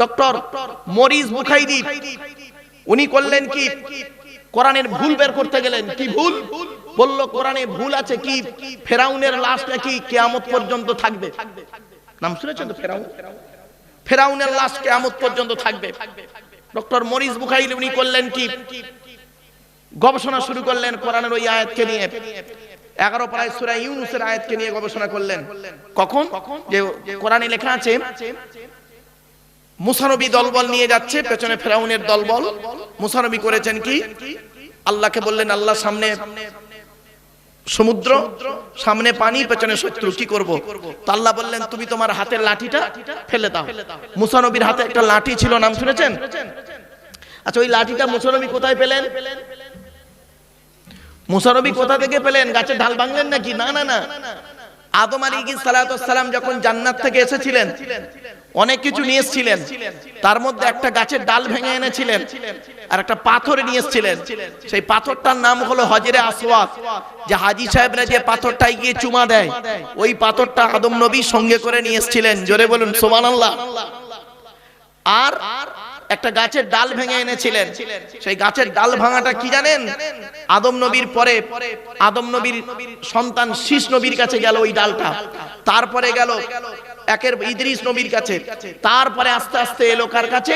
Doctor Morris বুখাইরি উনি করলেন কি, কোরআনের ভুল বের করতে গেলেন। কি ভুল বলল? কোরআনে ভুল আছে কি ফেরাউনের লাশ নাকি কিয়ামত পর্যন্ত থাকবে। নাম শুনেছেন তো? ফেরাউনের লাশ কিয়ামত পর্যন্ত থাকবে। ডক্টর মরিস বুখাইরি উনি করলেন কি, গবেষণা শুরু করলেন কোরআনের ওই আয়াতকে নিয়ে। 11 পারায় সূরা ইউনূসের আয়াতকে নিয়ে গবেষণা করলেন। কখন? যে কোরআনে লেখা আছে মুসা নবী দলবল নিয়ে যাচ্ছে, পেছনে ফেরাউনের দলবল। মুসা নবী করেছেন কি, আল্লাহকে বললেন, আল্লাহ সামনে সমুদ্র, সামনে পানি, পেছনে শত্রু, কি করব? তো আল্লাহ বললেন, তুমি তোমার হাতের লাঠিটা ফেলে দাও। মুসা নবীর হাতে একটা লাঠি ছিল, নাম শুনেছেন? আচ্ছা, ওই লাঠিটা মুসা নবী কোথায় পেলেন? মুসা নবী কোথা থেকে পেলেন? গাছের ঢাল ভাঙলেন নাকি? না না না, আদম আলাইহিস সালাতু ওয়াস সালাম যখন জান্নাত থেকে এসেছিলেন অনেক কিছু নিয়ে এসেছিলেন, তার মধ্যে একটা গাছের ডাল ভেঙে এনেছিলেন আর একটা পাথর নিয়ে এসেছিলেন। সেই পাথরটার নাম হলো হজরে আসওয়াদ। যে হাজী সাহেবরা যে পাথরটায় গিয়ে চুমা দেয়, ওই পাথরটা আদম নবী সঙ্গে করে নিয়ে এসেছিলেন। জোরে বলুন সুবহানাল্লাহ। আর একটা গাছের ডাল ভেঙে এনেছিলেন। সেই গাছের ডাল ভাঙাটা কি জানেন? আদম নবীর পরে আদম নবীর সন্তান শীষ নবীর কাছে গেল ওই ডালটা, তারপরে গেল একের ইদ্রিস নবীর কাছে, তারপরে আস্তে আস্তে এলো কার কাছে?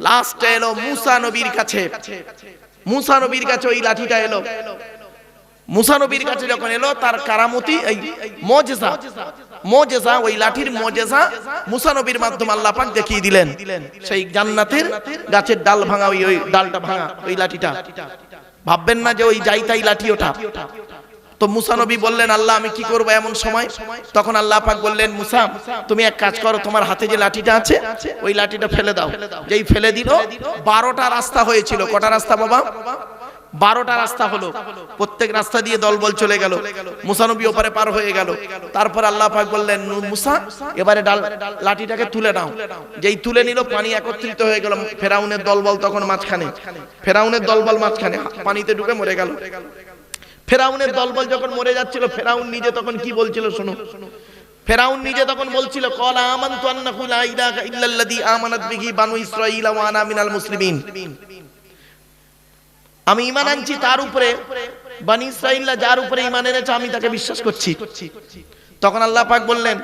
লাস্টে এলো মুসা নবীর কাছে। মুসা নবীর কাছে ওই লাঠিটা এলো। মুসা নবীর কাছে যখন এলো, তার কারামতি, এই মুজিজা, ওই লাঠির মুজিজা মুসা নবীর মাধ্যমে আল্লাহ পাক দেখিয়ে দিলেন। সেই জান্নাতের গাছের ডাল ভাঙা, ওই ডালটা ভাঙা, ওই লাঠিটা। ভাববেন না যে ওই যাইতাই লাঠি ওটা। তো মুসা নবী বললেন, আল্লাহ আমি কি করব এমন সময়? তখন আল্লাহ পাক বললেন, মুসা তুমি এক কাজ করো, তোমার হাতে যে লাঠিটা আছে ওই লাঠিটা ফেলে দাও। যেই ফেলে দিল, 12টা রাস্তা হয়েছিল। কটা রাস্তা বাবা? 12টা রাস্তা হলো। প্রত্যেক রাস্তা দিয়ে দলবল চলে গেল। মুসা নবী ওপারে পার হয়ে গেল। তারপর আল্লাহ পাক বললেন, মুসা এবারে লাঠিটাকে তুলে নাও। যেই তুলে নিল, পানি একত্রিত হয়ে গেল। ফেরাউনের দলবল তখন মাঝখানে, ফেরাউনের দলবল মাঝখানে, পানিতে ডুবে মরে গেল। ফেরাউনের দলবল যখন মরে যাচ্ছিল, ফেরাউন নিজে তখন কি বলছিল শোনো। ফেরাউন নিজে তখন বলছিল, ক্বালা আমানতু আন্নাহু লা ইলাহা ইল্লাল্লাযী আমানাত বিহি বানু ইসরাঈল ওয়া আনা মিনাল মুসলিমিন। আমি ঈমান আনছি তার উপরে, বনি ইসরাঈলরা যার উপরে ঈমান এনেছে আমি তাকে বিশ্বাস করছি। তখন আল্লাহ পাক বললেন,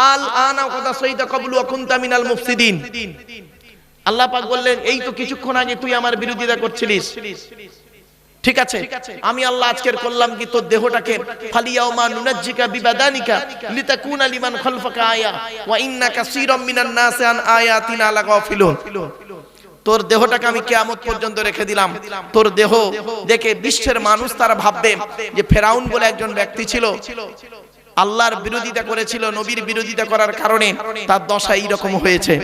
আল আনা ক্বাদ আসাইতা ক্বাবলু ওয়া কুনতা মিনাল মুফসিদিন। আল্লাহ পাক বললেন, এই তো কিছুক্ষণ আগে তুই আমার বিরোধিতা করছিলিস, ঠিক আছে? আমি আল্লাহ আজকের করলাম কি, তোর দেহটাকে ফালিয়াউমা নুনাজ্জিকা বিবাদানিকা লিতাকুনা লিমান খালফাকা আয়া ওয়া ইন্না কাসীরাম মিনান নাসি আন আয়াতিনা লাগাফিলুন। তোর দেহটাকে আমি কিয়ামত পর্যন্ত রেখে দিলাম। তোর দেহ দেখে বিশ্বের মানুষ তারা ভাববে যে ফেরাউন বলে একজন ব্যক্তি ছিল, আল্লাহর বিরোধিতা করেছিল, নবীর বিরোধিতা করার কারণে তার দশা এইরকম হয়েছে।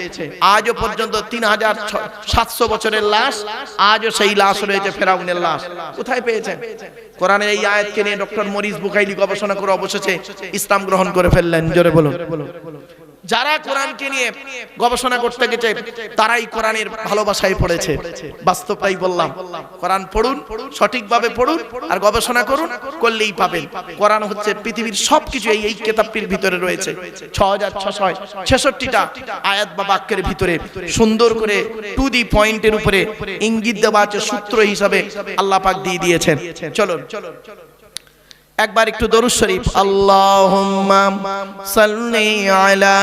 আজও পর্যন্ত 3700 বছরের লাশ, আজও সেই লাশ রয়েছে, ফেরাউনের লাশ। কোথায় পেয়েছেন? কোরআনের এই আয়াতকে নিয়ে ডক্টর মরিস বুখাইরি গবেষণা করে অবশেষে ইসলাম গ্রহণ করে ফেললেন। জোরে বলুন। যারা কোরআনকে নিয়ে গবেষণা করতে গেছে তারাই কোরআনের ভালোবাসায় পড়েছে। বাস্তবটাই বললাম। কোরআন পড়ুন, সঠিকভাবে পড়ুন আর গবেষণা করুন, করলেই পাবেন। কোরআন হচ্ছে পৃথিবীর সবকিছু এই কিতাবটির ভিতরে রয়েছে। 6666টা আয়াত বা বাক্যের ভিতরে সুন্দর করে টু দি পয়েন্টের উপরে ইঙ্গিত দেওয়া আছে, সূত্র হিসাবে আল্লাহ পাক দিয়ে দিয়েছেন। চলুন একবার একটু দরুদ শরীফ। আল্লাহুম্মা সাল্লি আলা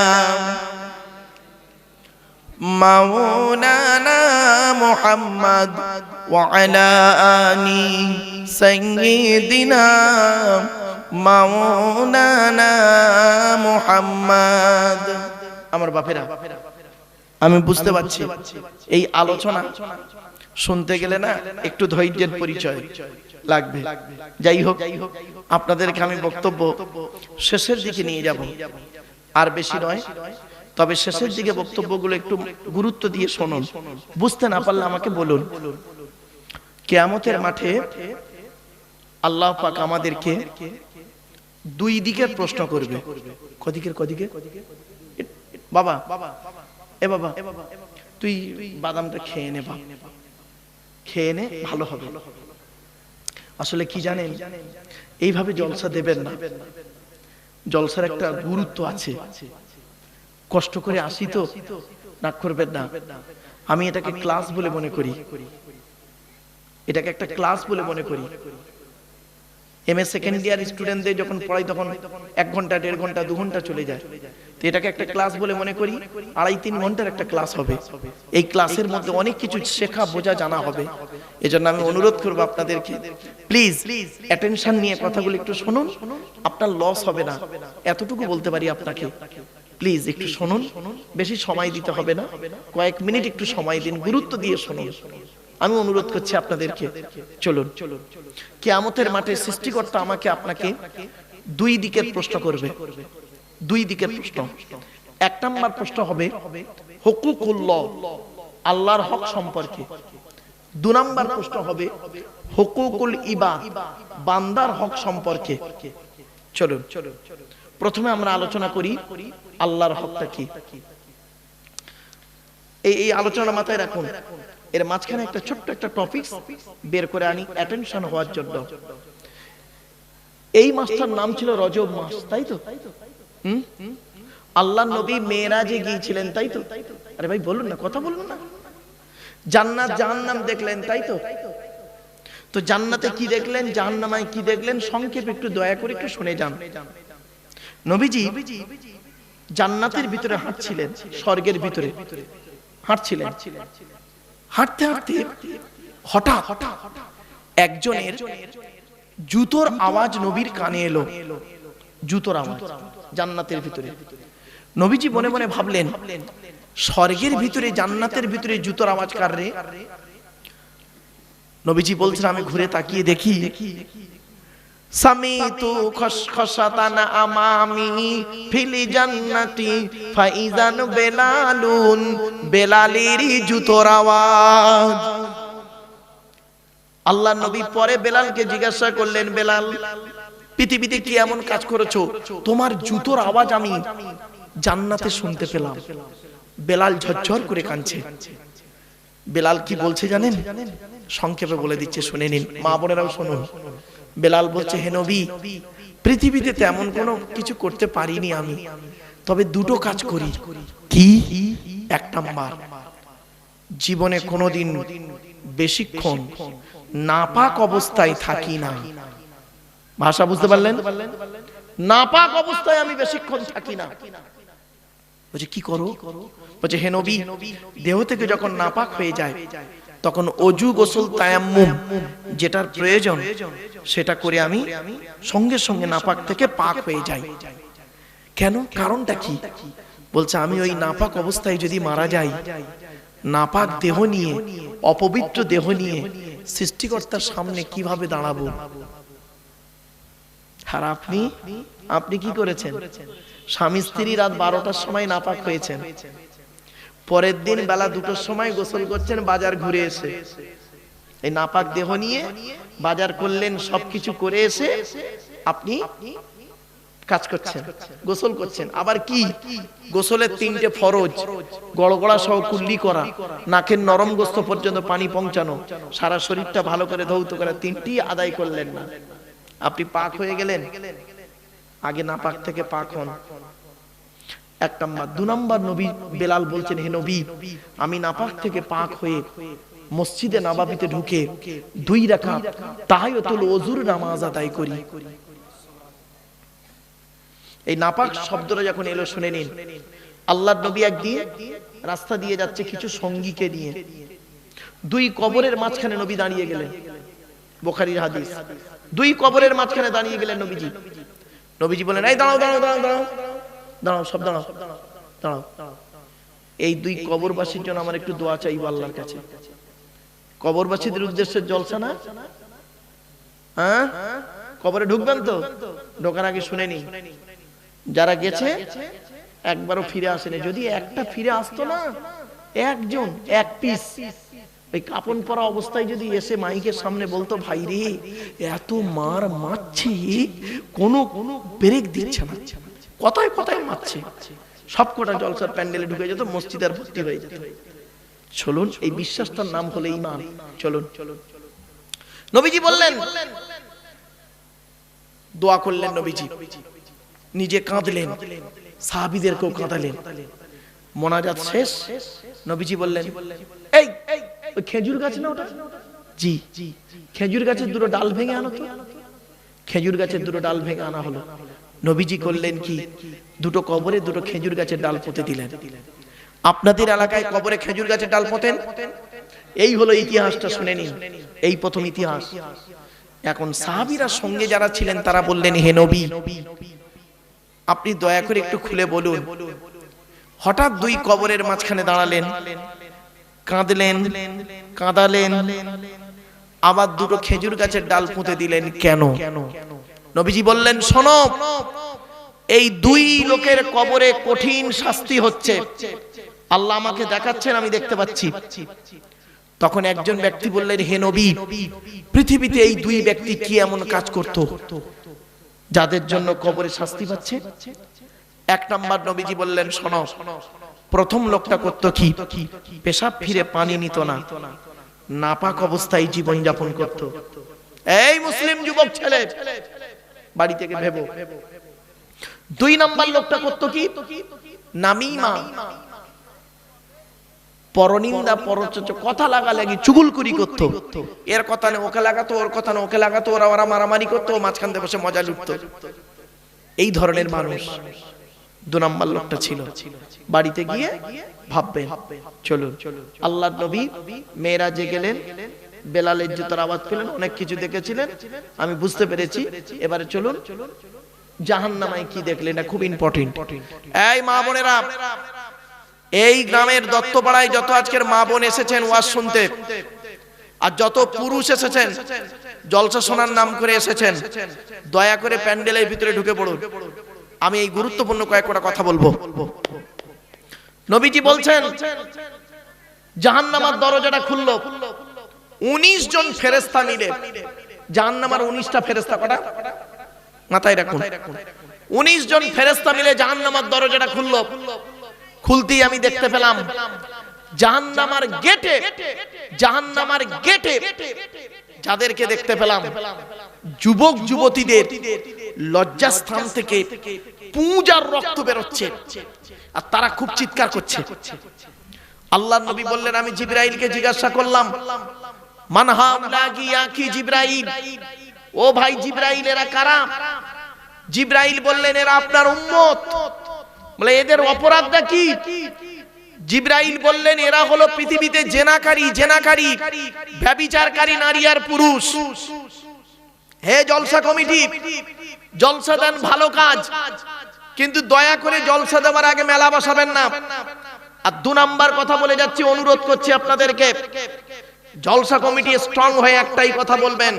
মাওলানা মুহাম্মদ ওয়া আলা আলি সাইয়্যিদিনা মাওলানা মুহাম্মদ। আমার বাপেরা, আমি বুঝতে পারছি এই আলোচনা শুনতে গেলে না একটু ধৈর্যের পরিচয় লাগবে। যাই হোক, আপনাদেরকে আমি বক্তব্য শেষের দিকে নিয়ে যাব, আর বেশি নয়। তবে শেষের দিকে বক্তব্যগুলো একটু গুরুত্ব দিয়ে শুনুন। বুঝতে না পারলে আমাকে বলুন। কিয়ামতের মাঠে আল্লাহ পাক আমাদেরকে দুই দিকের প্রশ্ন করবে। কদিকে? বাবা, এ বাবা, তুই বাদামটা খেয়ে নে, খেয়ে নে, ভালো হবে। আসলে কি জানেন, এইভাবে জলসা দেবেন না। জলসার একটা গুরুত্ব আছে। কষ্ট করে আসি তো, রাগ করবেন না। আমি এটাকে ক্লাস বলে মনে করি, এটাকে একটা ক্লাস বলে মনে করি। এমএ সেকেন্ড ইয়ার স্টুডেন্টদের যখন পড়াই তখন 1 ঘন্টা 1.5 ঘন্টা 2 ঘন্টা চলে যায়, তো এটাকে একটা ক্লাস বলে মনে করি। 2.5-3 ঘন্টার একটা ক্লাস হবে। এই ক্লাসের মধ্যে অনেক কিছু শেখা বোঝা জানা হবে। এজন্য আমি অনুরোধ করব আপনাদেরকে, প্লিজ অ্যাটেনশন নিয়ে কথাগুলো একটু শুনুন, আপনার লস হবে না, এতটুকু বলতে পারি আপনাকে। প্লিজ একটু শুনুন, বেশি সময় দিতে হবে না, কয়েক মিনিট একটু সময় দিন, গুরুত্ব দিয়ে শুনুন। আমি অনুরোধ করছি আপনাদেরকে, চলুন। কিয়ামতের মাঠে সৃষ্টিকর্তা আমাকে আপনাকে 2 দিকের প্রশ্ন করবে, 2 দিকের প্রশ্ন। 1 নাম্বার প্রশ্ন হবে হুকুকুল্লাহ, আল্লাহর হক সম্পর্কে। 2 নাম্বার প্রশ্ন হবে হুকুকুল ইবাদ, বান্দার হক সম্পর্কে। চলুন প্রথমে আমরা আলোচনা করি আল্লাহর হকটা কি। এই আলোচনা মাথায় রাখুন, এর মাঝখানে একটা ছোট্ট একটা টপিক বের করে আনি অ্যাটেনশন হওয়ার জন্য। এই মাসটার নাম ছিল রজব মাস, তাই তো? আল্লাহ নবী মেরাজে গিয়েছিলেন, তাই তো? আরে ভাই বলুন না, কথা বলুন না। জান্নাত জাহান্নাম দেখলেন, তাই তো? তো জান্নাতে কি দেখলেন, জাহান্নামায় কি দেখলেন, সংক্ষেপে একটু দয়া করে একটু শুনে যান। নবীজি জান্নাতের ভিতরে হাঁটছিলেন, স্বর্গের ভিতরে হাঁটছিলেন। হাঁটতে হাঁটতে হঠাৎ একজনের জুতোর আওয়াজ নবীর কানে এলো, জুতোর আওয়াজ জান্নাতের ভিতরে। নবীজি মনে মনে ভাবলেন, স্বর্গের ভিতরে জান্নাতের ভিতরে জুতোর আওয়াজ কার রে? নবীজি বলছেন, আমি ঘুরে তাকিয়ে দেখি, সামিতু খসখসাতান আমামি ফিল জান্নাতি ফাইজান বেলালুন, বেলালের জুতোর আওয়াজ। আল্লাহ নবী পরে বেলালকে জিজ্ঞাসা করলেন, বেলাল পৃথিবীতে কি এমন কাজ করেছো তোমার জুতোর আওয়াজ আমি জান্নাতে শুনতে পেলাম? বেলাল ঝরঝর করে কাঁদছে। বেলাল কি বলছে জানেন? সংক্ষেপে বলে দিচ্ছে, শুনে নিন, মা বোনেরাও শুনুন। বেলাল বলছে, হে নবী, পৃথিবীতে তেমন কোনো কিছু করতে পারিনি আমি, তবে 2টো কাজ করি। কি? 1 নাম্বার, জীবনে কোনোদিন বেশিক্ষণ নাপাক অবস্থায় থাকি না। ভাষা বুঝতে পারলেন? নাপাক অবস্থায় আমি বেশিক্ষণ থাকি না। বলছে কি করো? বলছে, হে নবী, দেহ থেকে যখন নাপাক হয়ে যায় তখন অজু গোসল তায়াম্মুম যেটার প্রয়োজন সেটা করে আমি সঙ্গে সঙ্গে নাপাক থেকে পাক হয়ে যাই। কেন? কারণটা কি? বলছে, আমি ওই নাপাক অবস্থায় যদি মারা যাই, নাপাক দেহ নিয়ে, অপবিত্র দেহ নিয়ে সৃষ্টিকর্তার সামনে কিভাবে দাঁড়াবো? আর আপনি কি করেছেন? স্বামী স্ত্রী রাত 12টার সময় নাপাক হয়েছেন, পরের দিন বেলা 2টোর সময় গোসল করছেন বাজার ঘুরে এসে, এই নাপাক দেহ নিয়ে বাজার করলেন, সবকিছু করে এসে আপনি কাজ করছেন, গোসল করছেন। আবার কি? গোসলের 3টে ফরজ, গড়গড়া সহ কুল্লি করা, নাকের নরম গোস্ত পর্যন্ত পানি পৌঁছানো, সারা শরীরটা ভালো করে ধৌত করা, 3টি আদায় করলেন না, আপনি পাক হয়ে গেলেন। আগে নাপাক থেকে পাক হন, 1 নাম্বার। 2 নাম্বার, নবী বেলাল বলছেন, হে নবী, আমি নাপাক থেকে পাক হয়ে মসজিদে নববীতে ঢুকে 2 রাকাত তাহিয়াতুল ওযুর নামাজ আদায় করি। এই নাপাক শব্দটা যখন এলো, শুনে নিন, আল্লাহর নবী একদিন রাস্তা দিয়ে যাচ্ছে কিছু সঙ্গীকে নিয়ে, 2 কবরের মাঝখানে নবী দাঁড়িয়ে গেলেন। বুখারীর হাদিস, 2 কবরের মাঝখানে দাঁড়িয়ে গেলেন নবীজি। নবীজি বলেন, এই দাঁড়াও দাঁড়াও দাঁড়াও দাঁড়াও দাঁড়াও, সব দাঁড়াও দাঁড়াও। এই 2 কবরবাসীর জন্য আমার একটু দোয়া চাইবো আল্লাহর কাছে। কবরবাসীদের উদ্দেশ্যে জলসা না? হ্যাঁ, কবরে ঢুকবেন তো? ঢোকার আগে শুনে নি, যারা গেছে একবারও ফিরে আসেনি, যদি একটা ফিরে আসতো না, একজন 1 পিস ওই কাপন পরা অবস্থায় যদি এসে মাইকের সামনে বলতো, ভাই রে এত মার মারছে, কোনো ব্রেক দিচ্ছে না, কথায় কথায় মারছে, সবকটা জলসার প্যান্ডেলে ঢুকে যেত, মসজিদ আর ভর্তি হয়ে যেত। চলুন, এই বিশ্বাসটার নাম হলো ঈমান। চলুন, নবীজি বললেন, দোয়া করলেন নবীজি, নিজে কাঁদলেন, সাহাবীদেরকেও কাঁদালেন। মোনাজাত শেষ, নবীজি বললেন, এই ওই খেজুর গাছ না ওটা? জি। খেজুর গাছের দুটো ডাল ভেঙে আনো তো। খেজুর গাছের দুটো ডাল ভেঙে আনা হলো। নবীজি করলেন কি, দুটো কবরে দুটো খেজুর গাছের ডাল পুঁতে দিলেন। আপনাদের এলাকায় কবরে খেজুর গাছের ডাল পোঁতেন? এই হলো ইতিহাসটা, শুনে নিন, এই প্রথম ইতিহাস। এখন সাহাবীরা সঙ্গে যারা ছিলেন তারা বললেন, হে নবী, আপনি দয়া করে একটু খুলে বলুন। হঠাৎ দুই কবরের মাঝখানে দাঁড়ালেন, কাঁদলেন, কাঁদালেন, আবার দুটো খেজুর গাছের ডাল পুঁতে দিলেন কেন? নবীজি বললেন, শোনো, এই দুই লোকের কবরে কঠিন শাস্তি হচ্ছে, আল্লাহ আমাকে দেখাচ্ছেন, আমি দেখতে পাচ্ছি। তখন একজন ব্যক্তি বললেন, হে নবী, পৃথিবীতে এই দুই ব্যক্তি কি এমন কাজ করত যাদের জন্য কবরে শাস্তি পাচ্ছে? এক নাম্বার নবীজি বললেন, শোনো, প্রথম লোকটা করত কি, পেশাব ফিরে পানি নিত না, নাপাক অবস্থায় জীবন যাপন করত। এই মুসলিম যুবক ছেলে, বাড়ি থেকে ভেবো। দুই নাম্বার লোকটা করত কি, নামিমা, পরনিন্দা, পরচর্চা, কথা লাগালাগি, চুগলখড়ি করত। এর কথা না ওকে লাগাতো, ওর কথা না ওকে লাগাতো, ওরা মারামারি করতো, মাঝখান দিয়ে বসে মজা লুটতো। এই ধরনের মানুষ দু নাম্বার লোকটা ছিল। বাড়িতে গিয়ে ভাববেন, চলুন। আল্লাহর নবী মেরাজে গেলেন, বেলালের জুতার আওয়াজ পেলেন, অনেক কিছু দেখেছিলেন, আমি বুঝতে পেরেছি, এবারে চলুন জাহান্নামায় কি দেখলেন, এটা খুব ইম্পর্টেন্ট। এই মা বোনেরা, এই গ্রামের দত্তপাড়ায় যত আজকের মা বোন এসেছেন ওয়াজ শুনতে, আর যত পুরুষ এসেছেন জলসা শোনার নাম করে এসেছেন, দয়া করে প্যান্ডেলের ভিতরে ঢুকে পড়ুন। আমি এই গুরুত্বপূর্ণ কয়েকটা কথা বলবো। নবীজি বলছেন, জাহান্নামের দরজাটা খুললো, 19 জন ফেরেশতা মিলে। জাহান্নামের 19টা ফেরেশতা, কটা মাথায় রাখুন, 19 জন ফেরেশতা মিলে জাহান্নামের দরজাটা খুললো। খুলতেই আমি দেখতে পেলাম জাহান্নামের গেটে, জাহান্নামের গেটে যাদেরকে দেখতে পেলাম, যুবক যুবতীদের লজ্জাস্থান থেকে পূজার রক্ত বেরোচ্ছে, আর তারা খুব চিৎকার করছে। আল্লাহর নবী বললেন, আমি জিবরাইলকে জিজ্ঞাসা করলাম, মান হাউলাকি ইয়া কি জিবরাইল, ও ভাই জিবরাইল, এরা কারা? জিবরাইল বললেন, এরা আপনার উম্মত। বলে, এদের অপরাধটা কি? জিবরাইল বললেন, এরা হলো পৃথিবীতে জেনাকারী, ব্যভিচারকারী নারী আর পুরুষ। হে জলসা কমিটি, জলসা দেন ভালো কাজ, কিন্তু দয়া করে জলসা দেওয়ার আগে মেলা বসাবেন না। আর দু নাম্বার কথা বলে যাচ্ছি, অনুরোধ করছি আপনাদেরকে, জলসা কমিটি স্ট্রং হয়ে একটাই কথা বলবেন,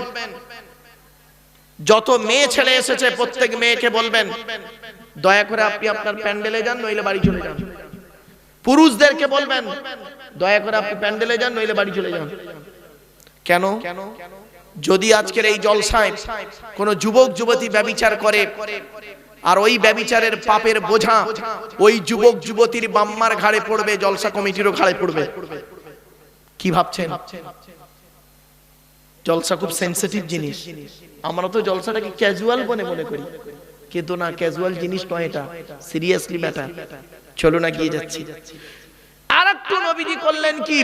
যত মেয়ে ছেলে এসেছে প্রত্যেক মেয়েকে বলবেন, দয়া করে আপনি আপনার প্যান্ডেলে যান, নইলে বাড়ি চলে যান। পুরুষদেরকে বলবেন, দয়া করে আপনি প্যান্ডেলে যান, নইলে বাড়ি চলে যান। কেন? যদি আজকের এই জলসায় কোন যুবক যুবতী ব্যভিচার করে, আর ওই ব্যভিচারের পাপের বোঝা ওই যুবক যুবতীর বাম্মার ঘাড়ে পড়বে, জলসা কমিটিরও ঘাড়ে পড়বে। কি ভাবছেন? জলসা খুব সেনসিটিভ জিনিস। আমরা তো জলসাটাকে ক্যাজুয়াল মনে করি, কিন্তু না, ক্যাজুয়াল জিনিস নয়, এটা সিরিয়াসলি ম্যাটার। চলো না, গিয়ে যাচ্ছি। আর একটু নবীজি করলেন কি,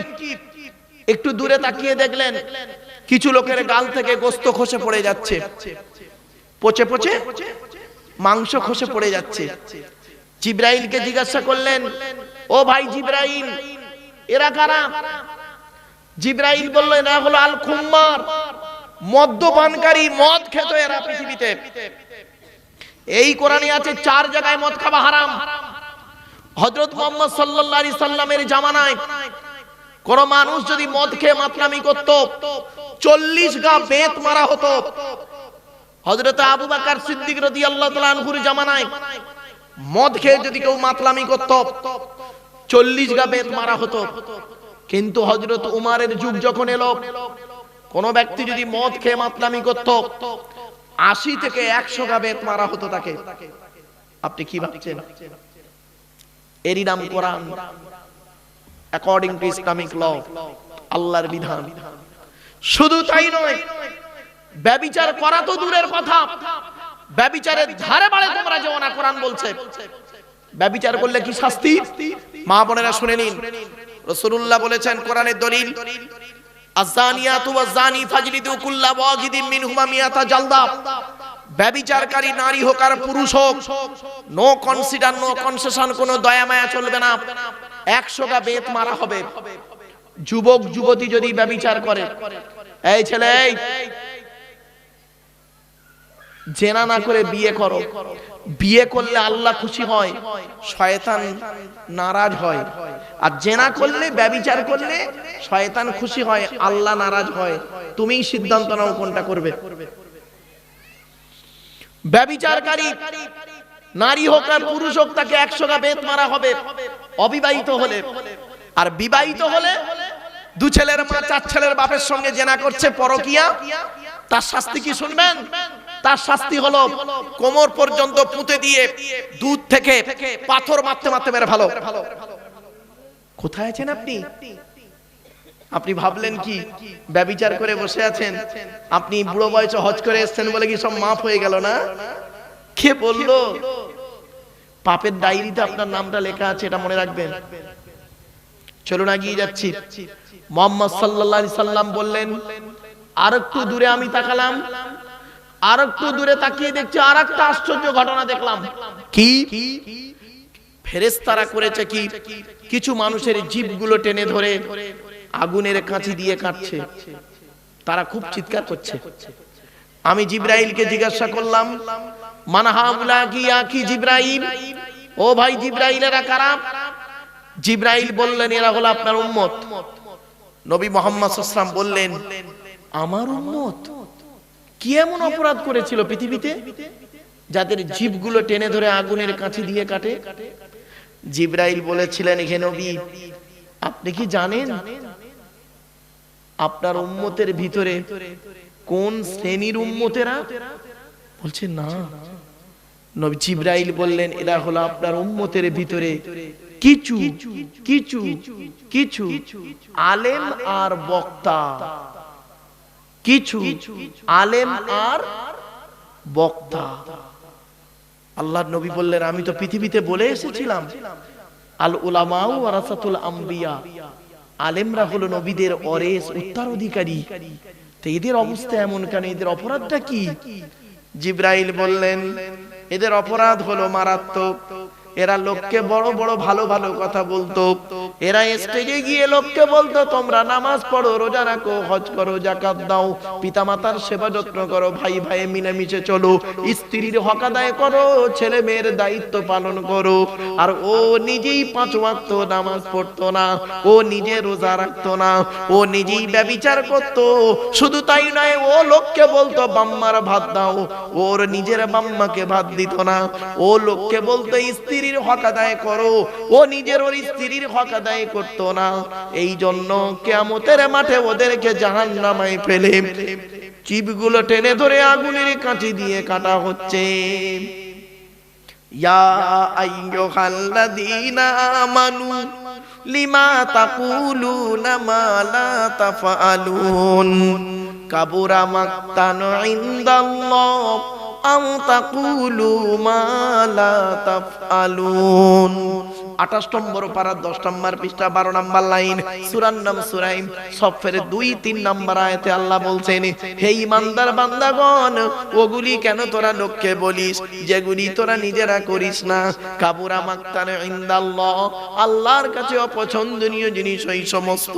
একটু দূরে তাকিয়ে দেখলেন কিছু লোকের গাল থেকে গোশত খসে পড়ে যাচ্ছে, পচে পচে মাংস খসে পড়ে যাচ্ছে। জিবরাইলকে জিজ্ঞাসা করলেন, ও ভাই জিবরাইল, এরা কারা? জিবরাইল বলল, এরা হলো আল খুম্মার, মদ্যপানকারী, মদ খেত এরা পৃথিবীতে। এই কোরআনে আছে 4 জায়গায় মদ খাওয়া হারাম। হযরত মুহাম্মদ সাল্লাল্লাহু আলাইহি সাল্লামের জামানায় কোন মানুষ যদি মদ খেয়ে মাতলামি করত, 40 গা বেত মারা হতো। হযরত আবু বকর সিদ্দিক রাদিয়াল্লাহু তাআলা আনহুর জামানায় মদ খেয়ে যদি কেউ মাতলামি করত, 40 গা বেত মারা হতো। কিন্তু হযরত উমারের যুগ যখন এলো, কোন ব্যক্তি যদি মদ খেয়ে মাতলামি করত, 80 থেকে 100 গা বেত মারা হতো তাকে। আপনি কি ভাবছেন? এরই নাম কোরআন, অ্যাকর্ডিং টু ইসলামিক ল, আল্লাহর বিধান। শুধু তাই নয়, ব্যভিচার করা তো দূরের কথা, ব্যভিচারের ধারে বাড়ে তোমরা যেও না, কোরআন বলছে। ব্যভিচার করলে কি শাস্তি? মা বোনেরা শুনে নিন, রাসূলুল্লাহ বলেছেন কোরআনের দলিল, আয-যানিয়াতু ওয়াজ-যানি ফাজলিদু কুল্লা ওয়াহিদিন মিনহুমা মিয়াতা জালদা। ব্যভিচারকারী নারী হোক আর পুরুষ হোক, নো কনসিডার, নো কনসেশন, কোনো দয়া মায়া চলবে না, 100টা বেত মারা হবে। যুবক যুবতী যদি ব্যভিচার করে, এই ছেলে এই জেনা না করে বিয়ে করো। বিয়ে করলে আল্লাহ খুশি হয়, শয়তান নারাজ হয়। আর জেনা করলে, ব্যভিচার করলে শয়তান খুশি হয়, আল্লাহ নারাজ হয়। তুমিই সিদ্ধান্ত নাও কোনটা করবে। ব্যভিচারকারী নারী হোক আর পুরুষ হোক, তাকে 100টা বেত মারা হবে অবিবাহিত হলে। আর বিবাহিত হলে, 2 ছেলের মা 4 ছেলের বাপের সঙ্গে জেনা করছে, পরকিয়া, তার শাস্তি কি শুনবেন? তার শাস্তি হলো কোমর পর্যন্ত পুঁতে দিয়ে দুধ থেকে পাথর মারতে মারতে মেরে ভালো। কোথায় আছেন আপনি? আপনি ভাবলেন কি ব্যভিচার করে বসে আছেন? আপনি বুড়ো বয়সে হজ করে এসেছেন বলে কি সব মাফ হয়ে গেল না? কে বললো? পাপের ডায়েরিতে আপনার নামটা লেখা আছে, এটা মনে রাখবেন। চলুন এগিয়ে যাচ্ছি। মুহাম্মদ সাল্লাল্লাহু আলাইহি সাল্লাম বললেন, আর একটু দূরে আমি তাকালাম, আর একটু দূরে তাকিয়ে দেখছি আর একটা আশ্চর্য ঘটনা দেখলাম। কি? ফেরেশতারা করেছে কি, কিছু মানুষের জিভগুলো টেনে ধরে আগুনের কাঁচি দিয়ে কাটছে। তারা খুব চিৎকার করছে। আমি জিবরাইলকে জিজ্ঞাসা করলাম, মান হাউলা কি জিবরাইল? ও ভাই জিবরাইল, এরা কারা? জিবরাইল বললেন, এরা হলো আপনার উম্মত। নবী মুহাম্মদ সাল্লাল্লাহু আলাইহি ওয়াসাল্লাম বললেন, আমার উম্মত? কি এমন অপরাধ করেছিল পৃথিবীতে যাদের জিভগুলো টেনে ধরে আগুনের কাঁচি দিয়ে কাটে? জিবরাইল বলেছিলেন, হে নবী, আপনি কি জানেন আপনার উম্মতের ভিতরে কোন শ্রেণীর উম্মতেরা? বলছে না। নবী জিবরাইল বললেন, এরা হলো আপনার উম্মতের ভিতরে কিছু কিছু কিছু আলেম আর বক্তা। কিছু আলেম আর বক্তা। আল্লাহর নবী বললেন, আমি তো পৃথিবীতে বলে এসেছিলাম, আল উলামাউ ওয়ারাসাতুল আম্বিয়া, আলেমরা হলো নবীদের ওয়ারিস, উত্তরাধিকারী। তো এদের অবস্থা এমন কেন? এদের অপরাধটা কি? জিবরাইল বললেন, এদের অপরাধ হলো মারাত্মক। এরা লোককে বড় বড় ভালো ভালো কথা বলতো। এরা স্টেজে গিয়ে লোককে বলতো, তোমরা নামাজ পড়ো, রোজা রাখো, হজ করো, যাকাত দাও, পিতামাতার সেবা যত্ন করো, ভাই ভাই মিলেমিশে চলো, স্ত্রীর হক আদায় করো, ছেলে মেয়ের দায়িত্ব পালন করো। আর ও নিজেই 5 ওয়াক্ত নামাজ পড়তো না, ও নিজে রোজা রাখতো না, ও নিজেই ব্যভিচার করতো। শুধু তাই নয়, ও লোককে বলতো বাম্মার ভাত দাও, ওর নিজের বাম্মাকে ভাত দিত না। ও লোককে বলতো স্ত্রী হক আদায় করো, ও নিজের ওর স্ত্রীর হক আদায় করতো না। এই জন্য কিয়ামতের মাঠে ওদেরকে জাহান্নামে ফেলে জিভগুলো টেনে ধরে আগুনের কাঁচি দিয়ে কাটা হচ্ছে। ইয়া আইয়ুহাল্লাযীনা আমানু লিমা তাকুলুনা মা লা তাফআলুন কাবুরা মাকতান ইনদাল্লাহ আম তাকুলু মা লা তাফআলুন। 28 নম্বর পারা 10 নম্বর পৃষ্ঠা 12 নম্বর লাইন, সূরার নাম সূরা সফের 2-3 নম্বর আয়াতে আল্লাহ বলছেন, হে ঈমানদার বান্দাগণ, ওগুলি কেন তোরা লোককে বলিস যেগুলি তোরা নিজেরা করিস না? কাবুরা মাকতান ইনদাল্লাহ, আল্লাহর কাছে অপছন্দনীয় জিনিস ওই সমস্ত।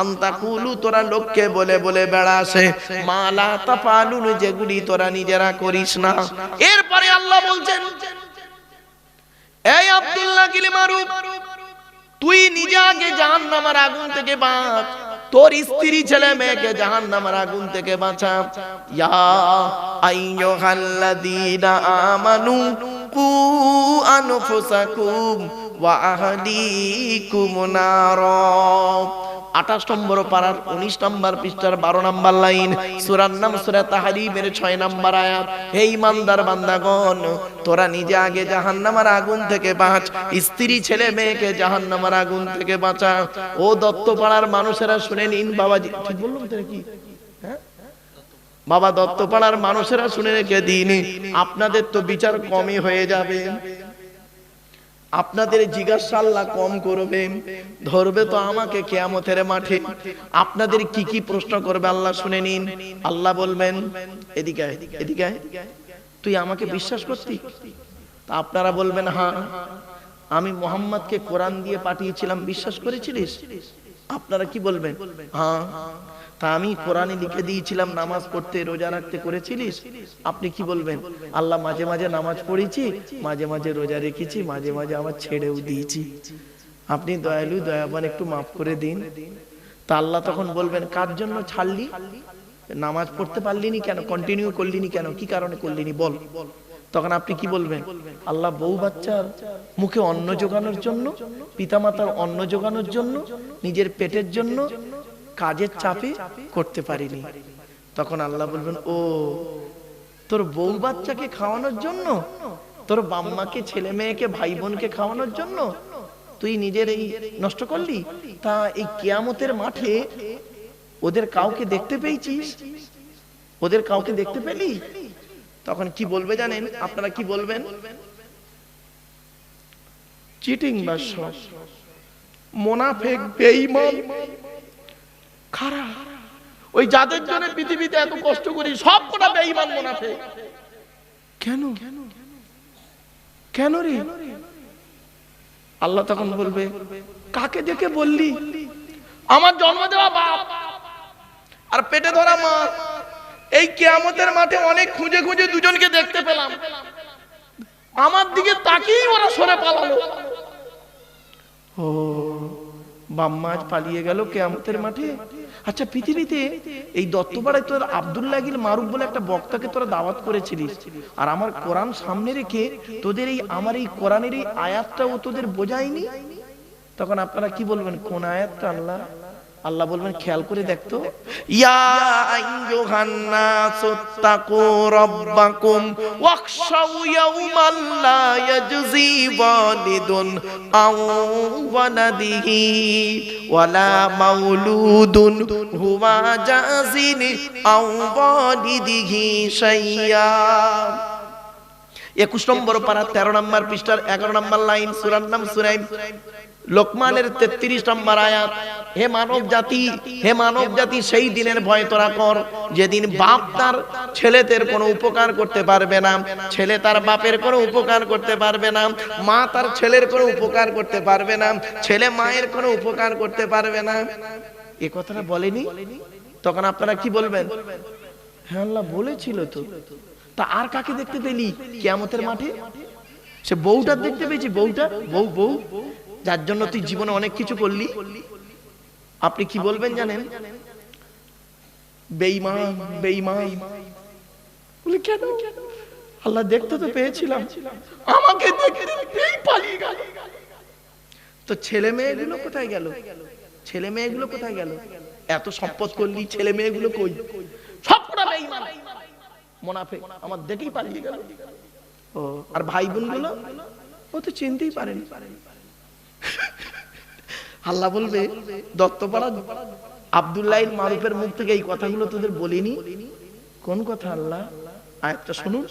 আনতাকুলু, তোরা লোককে বলে বলে বেড়াস, মা লা তাফআলুন, যেগুলি তোরা নিজেরা করিস না। এরপরে আল্লাহ বলছেন, এই আব্দুল্লাহ গিলমারু, তুই নিজে আগে জাহান্নামের আগুন থেকে বাঁচ, তোর স্ত্রী ছেলে মেয়েকে জাহান্নামের আগুন থেকে বাঁচা। ইয়া আইয়ুহাল্লাযীনা আমানু কু আনফুসাকুম ওয়া আহলিকুম নারা। 28 নম্বর পারার 19 নম্বর পৃষ্ঠার 12 নম্বর লাইন, সূরার নাম সূরা তাহরীমের 6 নম্বর আয়াত। হে ঈমানদার বান্দাগণ, তোরা নিজে আগে জাহান্নামের আগুন থেকে বাঁচ, স্ত্রী ছেলে মেয়েকে জাহান্নামের আগুন থেকে বাঁচা। ও দত্তপাড়ার মানুষেরা শুনে নিন, বাবাজি ঠিক বললাম তো নাকি? হ্যাঁ বাবা, দত্তপাড়ার মানুষেরা শুনে রেখে দিন, আপনাদের তো বিচার কমই হয়ে যাবে। আপনাদের জিজ্ঞাসা আল্লাহ কম করবে, ধরবে তো আমাকে কিয়ামতের মাঠে। আপনাদের কি কি প্রশ্ন করবে আল্লাহ শুনে নিন। আল্লাহ বলবেন, এদিকে আয়, এদিকে আয়, তুই আমাকে বিশ্বাস করতি? তা আপনারা বলবেন, হ্যাঁ। আমি মুহাম্মদকে কোরআন দিয়ে পাঠিয়েছিলাম, বিশ্বাস করেছিলিস? আপনারা কি বলবেন? হ্যাঁ। তা আমি কোরআনে লিখে দিয়েছিলাম নামাজ পড়তে, রোজা রাখতে, করেছিলিস? আপনি কি বলবেন? আল্লাহ, মাঝে মাঝে নামাজ পড়েছি, মাঝে মাঝে রোজা রেখেছি, মাঝে মাঝে আবার ছেড়েও দিয়েছি, আপনি দয়ালু, দয়াবান, একটু মাফ করে দিন। তা আল্লাহ তখন বলবেন, কার জন্য ছাড়লি? নামাজ পড়তে পারলিনি কেন? কন্টিনিউ করলিনি কেন? কি কারণে করলিনি বল। তখন আপনি কি বলবেন? আল্লাহ, বউ বাচ্চার মুখে অন্ন জোগানোর জন্য, পিতামাতার অন্ন জোগানোর জন্য, নিজের পেটের জন্য কাজের চাপে করতে পারিনি। তখন আল্লাহ বলবেন, ও তোর বউ বাচ্চাকে খাওয়ানোর জন্য, তোর বাম্মাকে, ছেলে মেয়েকে, ভাই বোনকে খাওয়ানোর জন্য তুই নিজের এই নষ্ট করলি? তা এই কিয়ামতের মাঠে ওদের কাউকে দেখতে পেয়েছিস? ওদের কাউকে দেখতে পেলি? তখন কি বলবে জানেন? আপনারা কি বলবেন? চিটিং বাদশা, মুনাফিক, বেঈমান, খারাপ। ওই যাদের জন্য পৃথিবীতে এত কষ্ট করি সবকটা বেঈমান, মুনাফিক। কেন? কেন রে? আল্লাহ তখন বলবে, কাকে দেখে বললি? আমার জন্ম দেওয়া বাপ আর পেটে ধরা মা। এই কিয়ামতের মাঠে অনেক খুঁজে খুঁজে দুজনকে দেখতে পেলাম, আমার দিকে তাকিয়েই ওরা সরে পালালো। ও বাম্মা আজ পালিয়ে গেল কিয়ামতের মাঠে। আচ্ছা, পৃথিবীতে এই দত্তপাড়ায় তোর আব্দুল্লাহ গিল মারুফ বলে একটা বক্তাকে তোরা দাওয়াত করেছিলিস, আর আমার কোরআন সামনে রেখে তোদের এই আমার এই কোরআনের এই আয়াতটা ও তোদের বোঝায়নি। তখন আপনারা কি বলবেন? কোন আয়াতটা? আল্লাহ আল্লাহ বলবেন, খেয়াল করে দেখতো, ইয়া আইয়ুহান নাসু তাকু রাব্বাকুম ওয়াখশাউ ইয়াওমান লা ইয়াজজি ওয়ালিদুন আও ওয়ালাদিহি ওয়ালা মাউলুদুন হুয়া জাযিন আও ওয়ালিদিহি শাইয়্যা। 21 নম্বর পারা 13 নম্বর পৃষ্ঠার 11 নম্বর লাইন, সূরার নাম সূরা লোকমানের 33 নম্বর আয়াত। হে মানব জাতি, হে মানব জাতি, সেই দিনের ভয় তোরা কর যেদিন বাপ তার ছেলেদের কোনো উপকার করতে পারবে না, ছেলে তার বাপের কোনো উপকার করতে পারবে না, মা তার ছেলের কোনো উপকার করতে পারবে না, ছেলে মায়ের কোনো উপকার করতে পারবে না। এই কথাটা বলেনি? তখন আপনারা কি বলবেন? হ্যাঁ আল্লাহ বলেছিল তো। তা আর কাকে দেখতে পেলি কিয়ামতের মাঠে? সে বউটা দেখতে পেয়েছি, বউটা, বউ, বউ যার জন্য তুই জীবনে অনেক কিছু করলি। আপনি কি বলবেন জানেন? বেঈমান, বেঈমান। বলে কেন? আল্লাহ দেখতে তো পেয়েছিলাম, আমাকে দেখতে পেয়েই পালিয়ে গেল। তো ছেলে মেয়েগুলো কোথায় গেল? ছেলে মেয়েগুলো কোথায় গেল? এত সম্পদ করলি, ছেলে মেয়েগুলো কই? সবকটা বেঈমান, মুনাফিক, আমার দেখেই পালিয়ে গেল। ও আর ভাই বোনগুলো ও তো চিনতেই পারেনি। আল্লাহ বলবে, দত্তপাড়া আব্দুল্লাহ মারুফের মুখ থেকে এই কথাগুলো তোদের বলিনি? কোন কথা আল্লাহ? আয়াতটা শুনুন,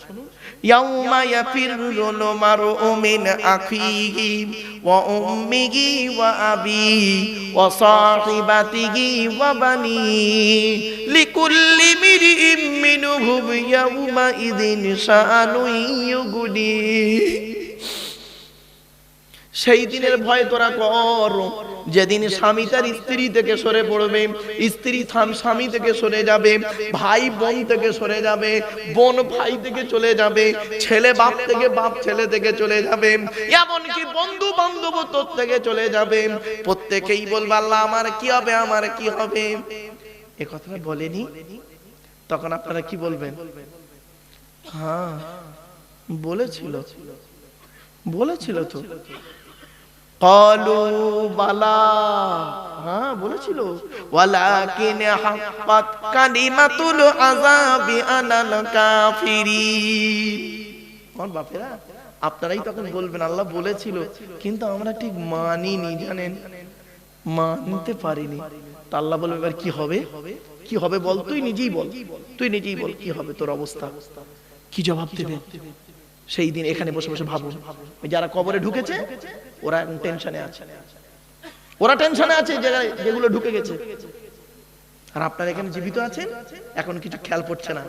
ইয়াউমা ইয়াফিরুল মারউ মিন আখিহি ওয়া উম্মিহি ওয়া আবিহি ওয়া সাহিবাতিহি ওয়া বানিহি লিকুল্লি মিরইম মিনহুম ইয়াউমা ইযিন শাআনুন ইউগনি। সেই দিনের ভয় তোরা কর যেদিন স্বামী তার স্ত্রী থেকে সরে পড়বে, স্ত্রী স্বামী থেকে সরে যাবে, ভাই বোন থেকে সরে যাবে, বোন ভাই থেকে চলে যাবে, ছেলে বাপ থেকে, বাপ ছেলে থেকে চলে যাবে, এমনকি বন্ধু বান্ধব তোর থেকে চলে যাবে। প্রত্যেকেই বলবে, আল্লাহ আমার কি হবে, আমার কি হবে? এ কথাটা বলেনি? তখন আপনারা কি বলবেন? হ্যাঁ বলেছিল, বলেছিল তো। ক্বালু বালা, হ্যাঁ বলেছিল। ওয়ালাকিন হাক্কাত কালিমাতুল আযাবি আলাল কাফিরিন। কোন বাপেরা? আপনারাই তখন বলবেন, আল্লাহ বলেছিল কিন্তু আমরা ঠিক মানিনি, জানেন, মানতে পারিনি। তা আল্লাহ বলবে, এবার কি হবে? কি হবে বল, তুই নিজেই বল, তুই নিজেই বল কি হবে তোর অবস্থা? কি জবাব দেবে? সেই দিন এখানে বসে বসে ভাবুন, যারা কবরে ঢুকেছে ওরা টেনশনে আছে, ওরা টেনশনে আছে যেগুলো ঢুকে গেছে। আর আপনারা এখানে জীবিত আছেন, এখন কিছু খেয়াল পড়ছে না।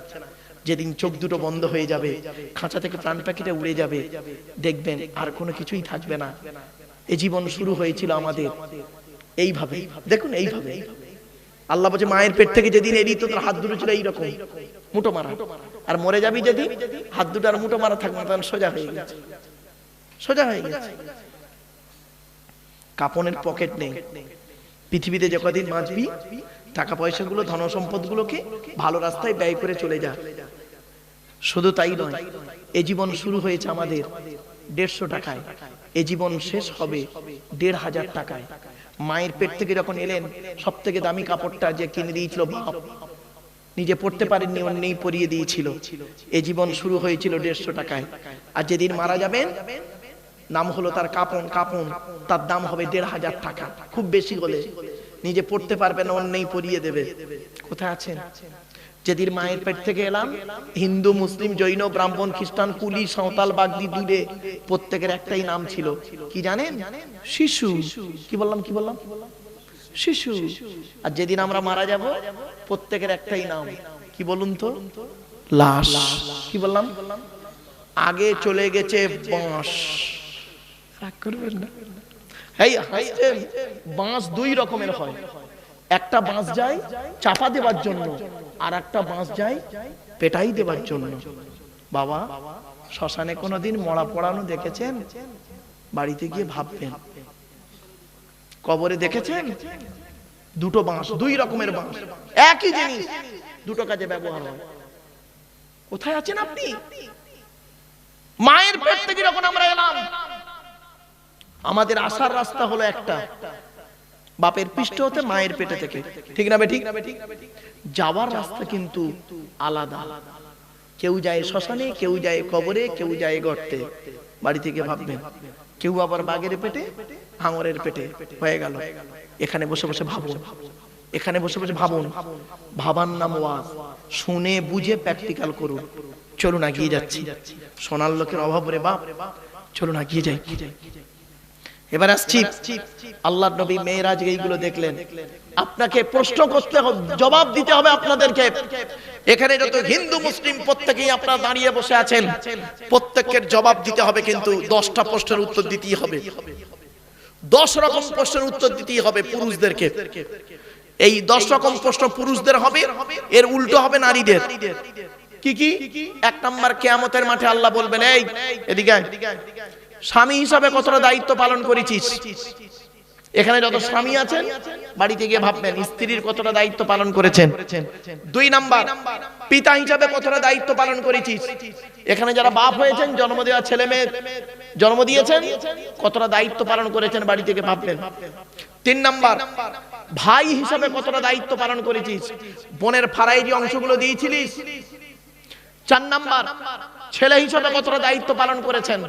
যেদিন চোখ দুটো বন্ধ হয়ে যাবে, খাঁচা থেকে প্রাণ পাখিটা উড়ে যাবে, দেখবেন আর কোনো কিছুই থাকবে না। এই জীবন শুরু হয়েছিল আমাদের এইভাবে, দেখুন এইভাবে। আল্লাহ বলছে মায়ের পেট থেকে যেদিন এলি তোর হাত দুটো ছিল এইরকম মুঠো মারা, আর মরে যাবি যেদিন হাত দুটো আর মুঠো মারা থাকবে না, তখন সোজা হয়ে গেছে, সোজা হয়ে গেছে। কাপনের পকেট নেই। পৃথিবীতে যে কদিন বাঁচবি টাকা পয়সা গুলো, ধন সম্পদ গুলোকে ভালো রাস্তায় ব্যয় করে চলে যা। শুধু তাই নয়, এ জীবন শুরু হয়েছে আমাদের 150 টাকায়, এ জীবন শেষ হবে 1500 টাকায়। মায়ের পেট থেকে যখন এলেন, সব থেকে দামি কাপড়টা যে কিনে দিয়েছিল বাপ, নিজে পড়তে পারেননি, অন্যই পরিয়ে দিয়েছিল। এ জীবন শুরু হয়েছিল 150 টাকায়। আর যেদিন মারা যাবেন, নাম হলো তার কাপন, কাপন তার দাম হবে 1500 টাকা, খুব বেশি হলে। নিজে পড়তে পারবেন, অন্যই পরিয়ে দেবে। কোথায় আছেন? যেদিন মায়ের পেট থেকে এলাম, হিন্দু, মুসলিম, জৈন, ব্রাহ্মণ, খ্রিস্টান, কুলি, সাঁওতাল, বাগদি, দুলে প্রত্যেকের একটাই নাম ছিল, কি জানেন? শিশু। কি বললাম? কি বললাম? শিশু। আর যেদিন আমরা মারা যাব, প্রত্যেকের একটাই নাম, কি বলুন তো? লাশ। কি বললাম? আগে চলে গেছে বাঁশ। রাগ করবেন না, এই হাসছেন। বাঁশ দুই রকমের হয়, একটা বাঁশ যায় চাপা দেওয়ার জন্য, আর একটা বাঁশ যায় পেটাই দেওয়ার জন্য। বাবা, শ্মশানে কোনোদিন মরা পড়ানো দেখেছেন? বাড়িতে গিয়ে ভাববেন। কবরে দেখেছেন? দুটো বাঁশ, দুই রকমের বাঁশ, একই জিনিস, দুটো কাজে ব্যবহার হয়। কোথায় আছেন আপনি? মায়ের পেট থেকে যখন আমরা এলাম, আমাদের আসার রাস্তা হলো একটা, বাপের পৃষ্ঠ হতে, মায়ের পেটে থেকে, ঠিক না বেঠিক? যাওয়ার রাস্তা কিন্তু আলাদা। কেউ যায় শ্মশানে, কেউ যায় কবরে, কেউ যায় গর্তে। বাড়ি থেকে ভাববেন। কেউ আবার বাঘের পেটে, হাঙরের পেটে হয়ে গেল। এখানে বসে বসে ভাবুন, এখানে বসে বসে ভাবুন। ভাবার নাম ওয়াজ। শুনে বুঝে প্র্যাকটিক্যাল করুন। চলুন এগিয়ে যাচ্ছি, সোনার লোকের অভাব রে বাপ, চলুন এগিয়ে যাই। এবার আসছি, আল্লাহর নবী মেরাজ এইগুলো দেখলেন। আপনাকে প্রশ্ন করতে হবে, জবাব দিতে হবে আপনাদেরকে। এখানে যত হিন্দু মুসলিম প্রত্যেকেই আপনারা দাঁড়িয়ে বসে আছেন, প্রত্যেকের জবাব দিতে হবে, কিন্তু 10টা প্রশ্নের উত্তর দিতেই হবে। 10 রকম প্রশ্নের উত্তর দিতেই হবে পুরুষদেরকে। এই 10 রকম প্রশ্ন পুরুষদের হবে, এর উল্টো হবে নারীদের। কি কি? 1 নাম্বার, কিয়ামতের মাঠে আল্লাহ বলবেন, এই এদিকে আয়, স্বামী হিসাবে কতটা দায়িত্ব পালন করেছিস? এখানে যত স্বামী আছেন বাড়িতে গিয়ে ভাববেন স্ত্রীর কতটা দায়িত্ব পালন করেছেন। 2 নাম্বার, পিতা হিসাবে কতটা দায়িত্ব পালন করেছিস? এখানে যারা বাপ হয়েছেন, জন্ম দেওয়া ছেলে মেয়ে জন্ম দিয়েছেন, কতটা দায়িত্ব পালন করেছেন বাড়ি থেকে ভাববেন। 3 নাম্বার, ভাই হিসাবে কতটা দায়িত্ব পালন করেছিস? বোনের ফারাই যে অংশগুলো দিয়েছিলিস। 4 নাম্বার, ছেলে হিসাবে কতটা দায়িত্ব পালন করেছেন?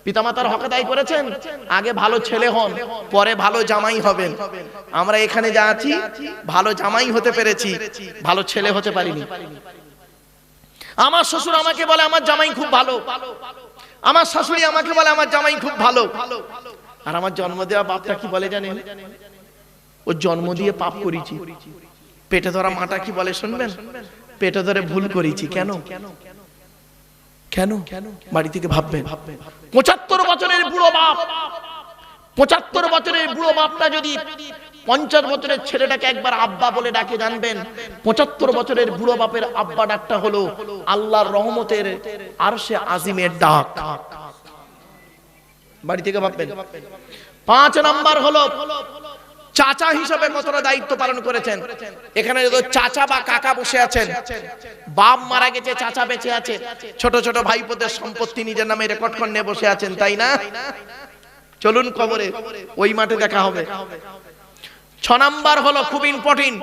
পিতামাতার হক আদায় করেছেন? আগে ভালো ছেলে হন, পরে ভালো জামাই হবেন। আমরা এখানে যা আছি, ভালো জামাই হতে পেরেছি, ভালো ছেলে হতে পারিনি। আমার শ্বশুর আমাকে বলে আমার জামাই খুব ভালো, আমার শাশুড়ি আমাকে বলে আমার জামাই খুব ভালো। আর আমার জন্ম দেওয়া বাপটা কি বলে জানেন? ও জন্ম দিয়ে পাপ করেছি। পেটে ধরা মাটা কি বলে শুনবেন? পেটে ধরে ভুল করেছি। কেন? কেন? বাড়ি থেকে ভাববেন। 75 বছরের বুড়ো বাপ, 75 বছরের বুড়ো বাপটা যদি 50 বছরের ছেলেটাকে একবার আব্বা বলে ডাকে, জানবেন 75 বছরের বুড়ো বাপের আব্বা ডাকটা হলো আল্লাহর রহমতের আরশে আজিমের ডাক। বাড়ি থেকে ভাববেন। 5 নাম্বার হলো চাচা হিসেবে কতটা দায়িত্ব পালন করেছেন? এখানে যদি চাচা বা কাকা বসে আছেন, বাপ মারা গেছে, চাচা বেঁচে আছে, ছোট ছোট ভাইপোদের সম্পত্তি নিজের নামে রেকর্ড করে নিয়ে বসে আছেন, তাই না? চলুন কবরে, ওই মাঠে দেখা হবে। 6 নাম্বার হলো খুব ইম্পর্টেন্ট,